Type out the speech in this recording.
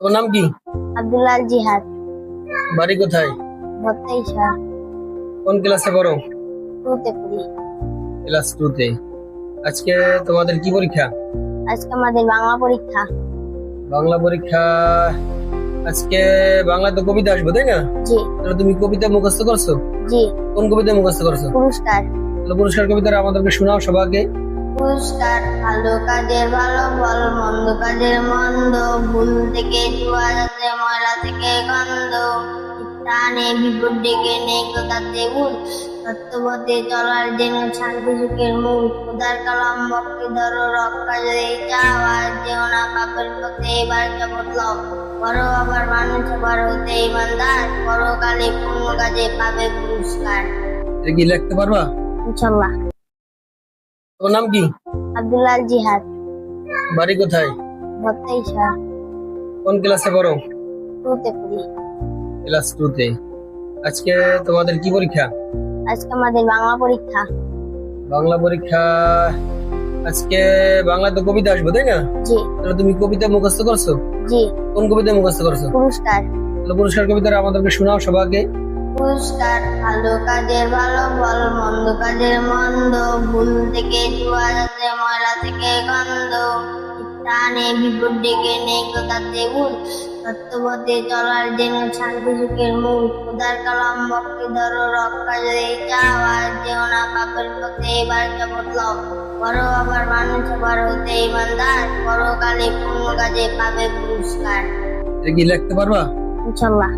তোমার নাম কি? আব্দুল্লাহ জিহাদ। বাড়ি কোথায়? ভর্তাইশা। কোন ক্লাসে পড়ো? টুতে পড়ি। ক্লাস 2 তে। আজকে তোমাদের কি পরীক্ষা? আজকে আমাদের বাংলা পরীক্ষা। বাংলা পরীক্ষা। আজকে বাংলা তো কবিতা আসবে, তাই না? জি। তাহলে তুমি কবিতা মুখস্থ করছো? জি। কোন কবিতা মুখস্থ করছো? পুরস্কার। তাহলে পুরস্কার কবিতাটা আমাদেরকে শোনাও সবাইকে। পুরস্কার ভালো কাজের ভালো ফল, মন্দ কাজের মন্দ, ভুল থেকে চুয়া যাতে ময়লা থেকে গন্ধ, টানে বিপদ ডেকে নেই কোথাতে ভুল, সত্যপথে চলার যেন শান্তি সুখের মূল, খোদার কালাম ভক্তি ধরো রক্ষা যদি চাও, আর যেও না পাপের পথে এবার জগৎ লও, বড় আবার মানুষ আবার হতে ইমানদার, পরকালে পূর্ণ কাজে পাবে পুরস্কার। এটা কি লিখতে পারবা? ইনশাল্লাহ। তোমার নাম কি? আব্দুল্লাহ জিহাদ। বাড়ি কোথায়? ভর্তাইশা। কোন ক্লাসে পড়ো? টুতে পড়ি। ক্লাস 2 তে। আজকে তোমাদের কি পরীক্ষা? আজকে আমাদের বাংলা পরীক্ষা। বাংলা পরীক্ষা। আজকে বাংলা তো কবিতা আসবে, তাই না? জি। তাহলে তুমি কবিতা মুখস্থ করছো? জি। কোন কবিতা মুখস্থ করছো? পুরস্কার। তাহলে পুরস্কার কবিতাটা আমাদেরকে শোনাও সবাইকে। পুরস্কার ভালো কাজের ভালো ফল, মন্দ কাজের মন্দ, ভুল থেকে চুয়া যাতে ময়লা থেকে গন্ধ, টানে বিপদ ডেকে নেই কোথাতে ভুল, সত্যপথে চলার যেন শান্তি সুখের মূল, খোদার কালাম ভক্তি ধরো রক্ষা যদি চাও, আর যেও না পাপের পথে এবার জগৎ লও, বড় আবার মানুষ আবার হতে ইমানদার, পরকালে পূর্ণ কাজে পাবে পুরস্কার। এটা কি লিখতে পারবা? ইনশাল্লাহ।